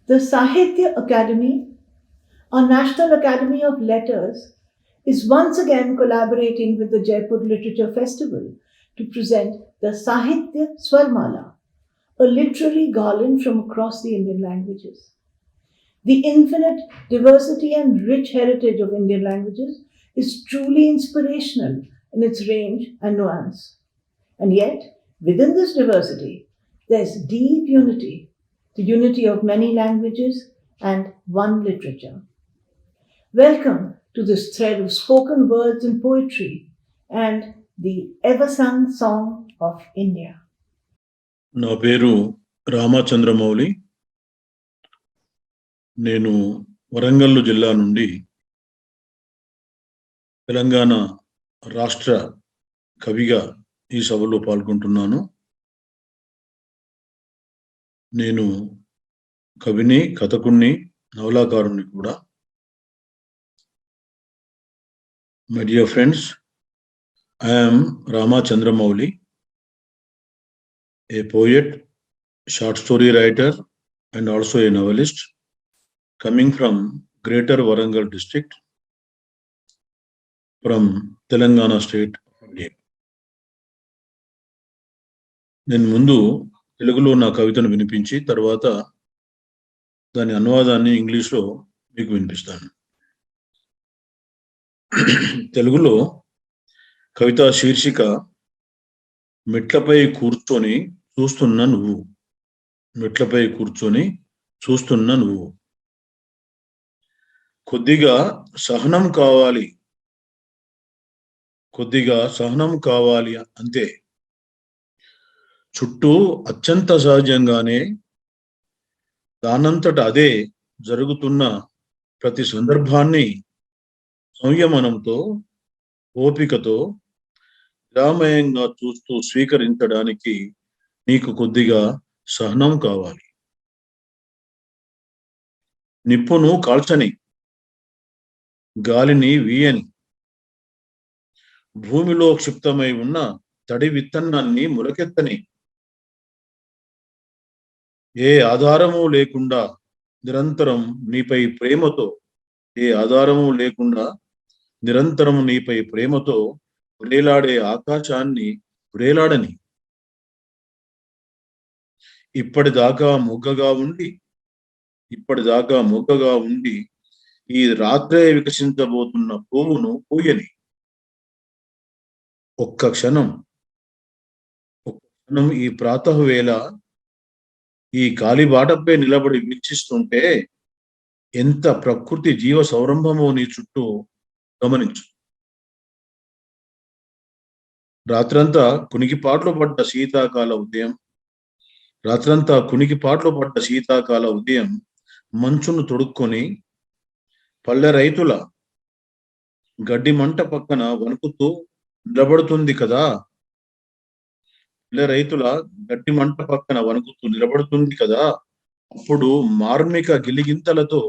The Sahitya Academy, our National Academy of Letters, is once again collaborating with the Jaipur Literature Festival to present the Sahitya Swarmala, a literary garland from across the Indian languages. The infinite diversity and rich heritage of Indian languages is truly inspirational in its range and nuance. And yet, within this diversity, there's deep unity, the unity of many languages and one literature. Welcome to this thread of spoken words and poetry and the ever sung song of India. నా పేరు Rama Chandramouli. నేను వరంగల్ జిల్లా నుండి తెలంగాణ రాష్ట్ర కవిగా ఈ సభలో పాల్గొంటున్నాను. నేను కవిని, కథకుణ్ణి, నవలాకారుణ్ణి కూడా. My dear friends, I am Rama Chandramouli, a poet, short story writer, and also a novelist, coming from Greater Warangal district, from Telangana state of India. నేను ముందు తెలుగులో నా కవితను వినిపించి తర్వాత దాని అనువాదాన్ని ఇంగ్లీష్లో మీకు వినిపిస్తాను. తెలుగులో కవిత శీర్షిక మెట్లపై కూర్చొని చూస్తున్న నువ్వు. మెట్లపై కూర్చొని చూస్తున్న నువ్వు. కొద్దిగా సహనం కావాలి, కొద్దిగా సహనం కావాలి అంతే. చుట్టూ అత్యంత సహజంగానే దానంతట అదే జరుగుతున్న ప్రతి సందర్భాన్ని సంయమనంతో, ఓపికతో, నిరామయంగా చూస్తూ స్వీకరించడానికి నీకు కొద్దిగా సహనం కావాలి. నిప్పును కాల్చని, గాలిని వీయని, భూమిలో క్షిప్తమై ఉన్న తడి విత్తనాన్ని మొలకెత్తని, ఏ ఆధారము లేకుండా నిరంతరం నీపై ప్రేమతో, ఏ ఆధారము లేకుండా నిరంతరం నీపై ప్రేమతో వ్రేలాడే ఆకాశాన్ని వ్రేలాడని, ఇప్పటిదాకా మొగ్గగా ఉండి ఈ రాత్రే వికసించబోతున్న పువ్వును పూయని, ఒక్క క్షణం ఈ ప్రాతఃవేళ ఈ కాలిబాటపై నిలబడి వీక్షిస్తుంటే ఎంత ప్రకృతి జీవ సౌరంభమో నీ చుట్టూ గమనించు. రాత్రంతా కునికిపాట్లు పడ్డ శీతాకాల ఉదయం మంచును తొడుక్కొని పల్లె రైతుల గడ్డి మంట పక్కన వణుకుతూ నిలబడుతుంది కదా. అప్పుడు మార్మిక గిలిగింతలతో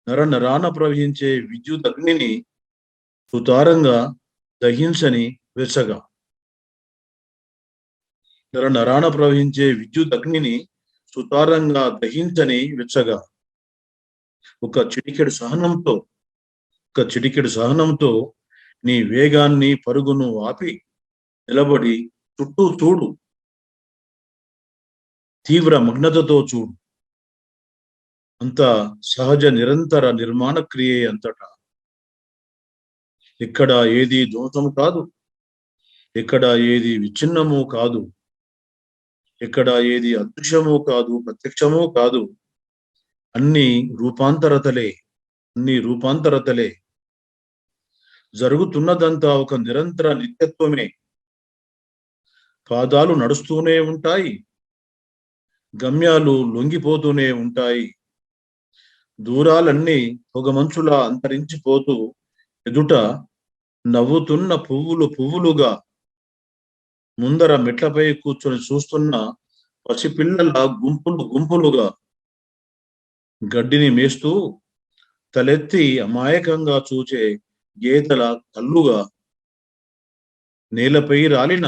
నరనరాన ప్రవహించే విద్యుత్ అగ్నిని సుతారంగా దహించని వెచ్చగా ఒక చిటికెడు సహనంతో నీ వేగాన్ని, పరుగును ఆపి నిలబడి చుట్టూ చూడు. తీవ్ర మగ్నతతో చూడు. అంత సహజ నిరంతర నిర్మాణ క్రియే అంతటా. ఎక్కడ ఏది ధ్వంసం కాదు, ఎక్కడ ఏది విచ్ఛిన్నమూ కాదు, ఎక్కడ ఏది అదృశ్యమూ కాదు, ప్రత్యక్షమూ కాదు. అన్ని రూపాంతరతలే. జరుగుతున్నదంతా ఒక నిరంతర నిత్యత్వమే. పాదాలు నడుస్తూనే ఉంటాయి, గమ్యాలు లొంగిపోతూనే ఉంటాయి. దూరాలన్నీ పొగమంచులా అంతరించిపోతూ ఎదుట నవ్వుతున్న పువ్వులుగా, ముందర మెట్లపై కూర్చొని చూస్తున్న పసిపిల్లల గుంపులుగా, గడ్డిని మేస్తూ తలెత్తి అమాయకంగా చూచే గేదెల కళ్ళుగా, నేలపై రాలిన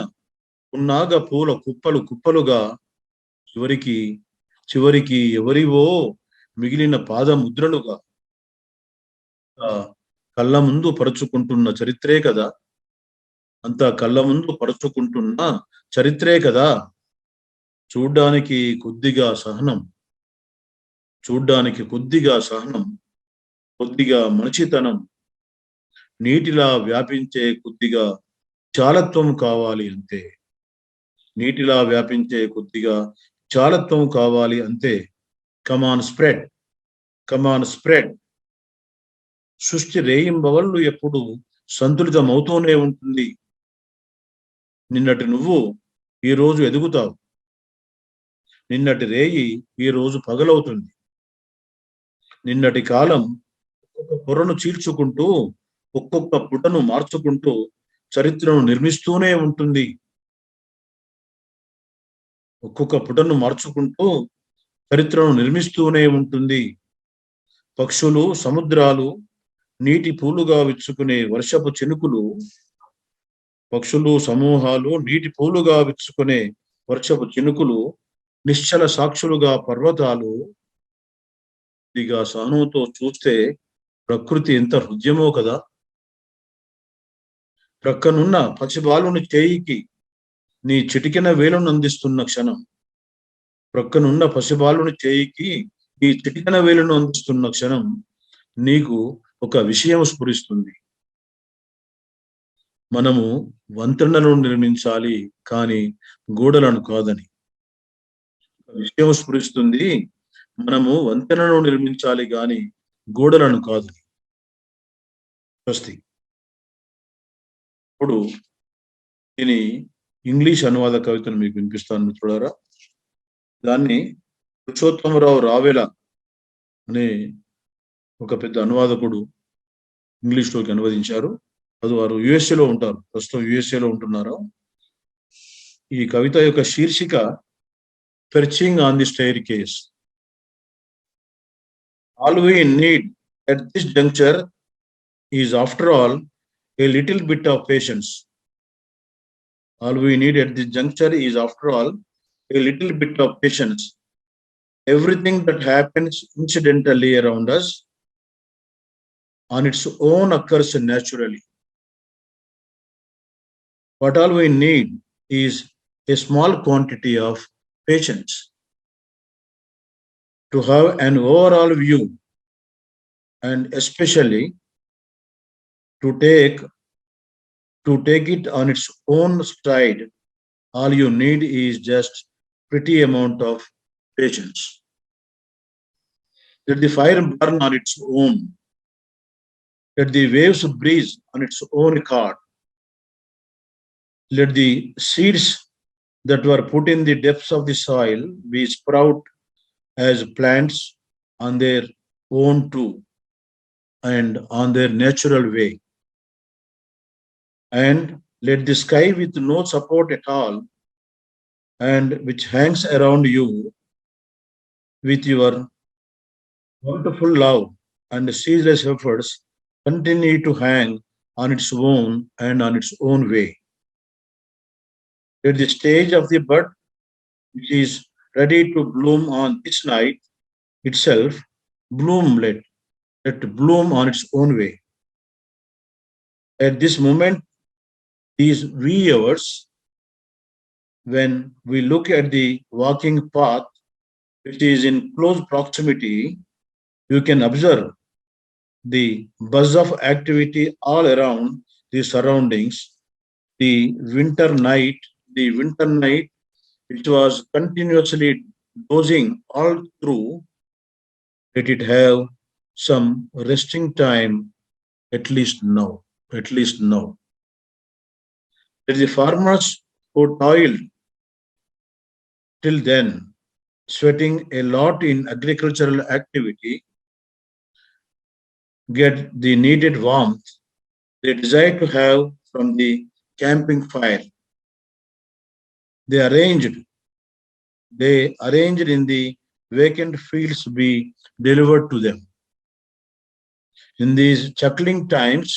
పున్నాగ పూల కుప్పలుగా, చివరికి చివరికి ఎవరివో మిగిలిన పాదముద్రలుగా కళ్ళ ముందు పరుచుకుంటున్న చరిత్రే కదా, అంతా కళ్ళ ముందు పరుచుకుంటున్న చరిత్రే కదా. చూడ్డానికి కొద్దిగా సహనం, చూడ్డానికి కొద్దిగా సహనం, కొద్దిగా మంచితనం, నీటిలా వ్యాపించే కొద్దిగా చాలత్వం కావాలి అంతే. నీటిలా వ్యాపించే కొద్దిగా చాలత్వం కావాలి అంతే. కమాన్ స్ప్రెడ్, కమాన్ స్ప్రెడ్. సృష్టి రేయింబవళ్ళు ఎప్పుడు సంతులితమవుతూనే ఉంటుంది. నిన్నటి నువ్వు ఈ రోజు ఎదుగుతావు, నిన్నటి రేయి ఈ రోజు పగలవుతుంది. నిన్నటి కాలం ఒక్కొక్క పొరను చీల్చుకుంటూ, ఒక్కొక్క పుటను మార్చుకుంటూ చరిత్రను నిర్మిస్తూనే ఉంటుంది. ఒక్కొక్క పుటను మార్చుకుంటూ చరిత్రను నిర్మిస్తూనే ఉంటుంది. పక్షులు, సముద్రాలు, నీటి పూలుగా విచ్చుకునే వర్షపు చినుకులు, పక్షులు సమూహాలు నీటి పూలుగా విచ్చుకునే వర్షపు చినుకులు, నిశ్చల సాక్షులుగా పర్వతాలు. ఇదిగా సహనంతో చూస్తే ప్రకృతి ఎంత హృద్యమో కదా. ప్రక్కనున్న పసిబాలుని చేయికి నీ చిటికెన వేలును అందిస్తున్న క్షణం, ప్రక్కనున్న పసిబాలుని చేయికి నీ చిటికెన వేలును అందిస్తున్న క్షణం నీకు ఒక విషయం స్ఫురిస్తుంది. మనము వంతెనలను నిర్మించాలి, కానీ గోడలను కాదని. విషయం స్ఫురిస్తుంది, మనము వంతెనలను నిర్మించాలి కానీ గోడలను కాదు. స్వస్తి. ఇప్పుడు దీని ఇంగ్లీష్ అనువాద కవితను మీకు వినిపిస్తాను మిత్రులారా. దాన్ని పురుషోత్తమరావు రావెల అనే ఒక పెద్ద అనువాదకుడు ఇంగ్లీష్లోకి అనువదించారు. అది వారు యుఎస్ఏలో ఉంటారు, ప్రస్తుతం యుఎస్ఏలో ఉంటున్నారు. ఈ కవిత యొక్క శీర్షిక perching on the staircase. All we need at this juncture is, after all, a little bit of patience. All we need at this juncture is, after all, a little bit of patience. Everything that happens incidentally around us on its own occurs naturally. What all we need is a small quantity of patience to have an overall view, and especially to take it on its own stride. All you need is just pretty amount of patience. Let the fire burn on its own. Let the waves breeze on its own accord. Let the seeds that were put in the depths of the soil be sprout as plants on their own too, and on their natural way. And let the sky with no support at all, and which hangs around you with your wonderful love and ceaseless efforts, continue to hang on its own and on its own way. Let the stage of the bud, which is ready to bloom on this night itself, bloom, let bloom on its own way. At this moment, these wee hours, when we look at the walking path which is in close proximity, you can observe the buzz of activity all around the surroundings. The winter night, which was continuously dozing all through, let it have some resting time, at least now. At least now. Let the farmers who toiled till then, sweating a lot in agricultural activity, get the needed warmth they desire to have from the camping fire. They arranged in the vacant fields be delivered to them. In these chuckling times,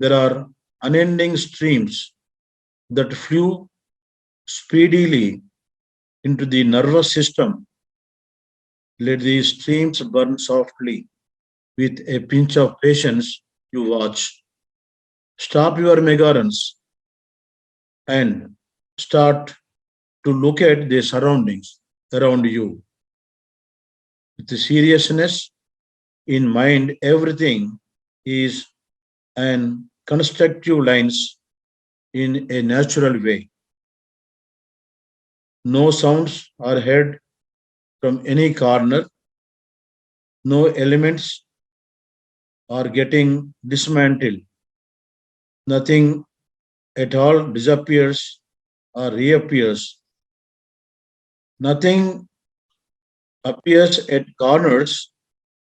there are unending streams that flew speedily into the nervous system. Let these streams burn softly. With a pinch of patience, you watch. Stop your megaruns and start to look at the surroundings around you. With the seriousness in mind, everything is an constructive lines in a natural way. No sounds are heard from any corner. No elements are getting dismantled. Nothing at all disappears or reappears. Nothing appears at corners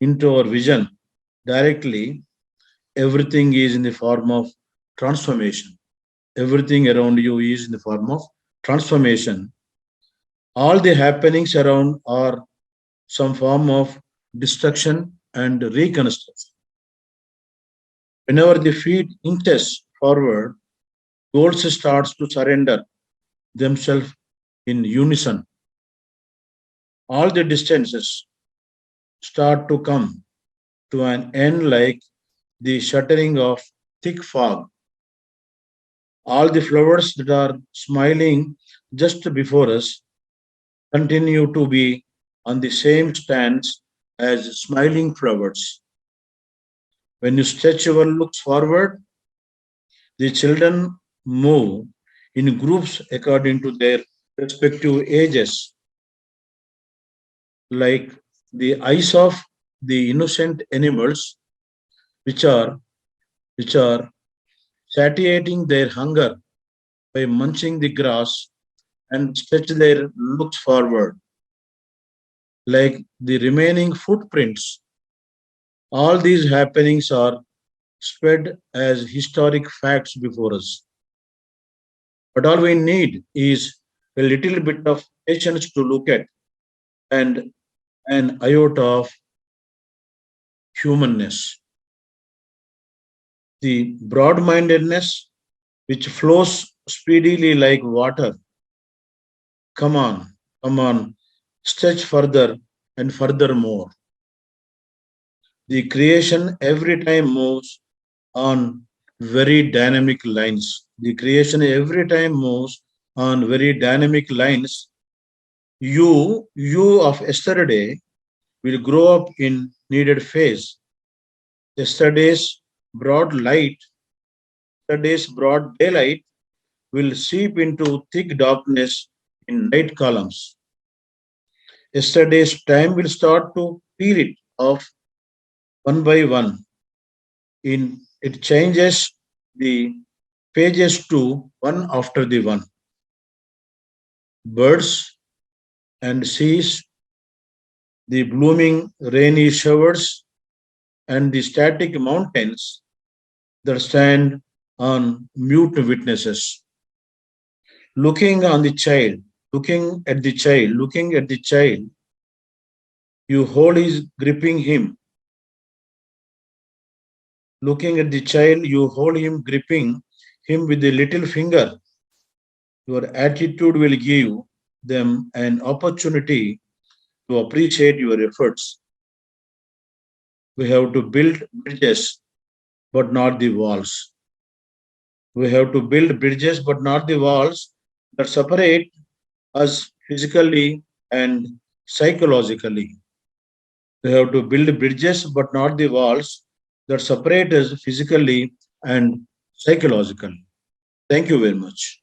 into our vision directly. Everything is in the form of transformation. Everything around you is in the form of transformation. All the happenings around are some form of destruction and reconstruction. Whenever the feet inches forward, goals starts to surrender themselves in unison. All the distances start to come to an end like the shuttering of thick fog. All the flowers that are smiling just before us continue to be on the same stance as smiling flowers. When you stretch your looks forward, the children move in groups according to their respective ages, like the eyes of the innocent animals which are which are satiating their hunger by munching the grass and stretch their looks forward, like the remaining footprints. All these happenings are spread as historic facts before us. But all we need is a little bit of patience to look at and an iota of humanness. The broad mindedness which flows speedily like water. Come on, come on, stretch further and furthermore. The creation every time moves on very dynamic lines. The creation every time moves on very dynamic lines. You of yesterday will grow up in needed phase. Yesterday's broad light, yesterday's broad daylight will seep into thick darkness in night columns. Yesterday's time will start to peel it off one by one. In it changes the pages to one after the one. Birds and seas, the blooming rainy showers, and the static mountains that stand on mute witnesses. Looking on the child, looking at the child, you hold his gripping him. Looking at the child, you hold him gripping him with the little finger. Your attitude will give them an opportunity to appreciate your efforts. We have to build bridges, but not the walls. We have to build bridges, but not the walls that separate us physically and psychologically. We have to build bridges, but not the walls that separate us physically and psychologically. Thank you very much.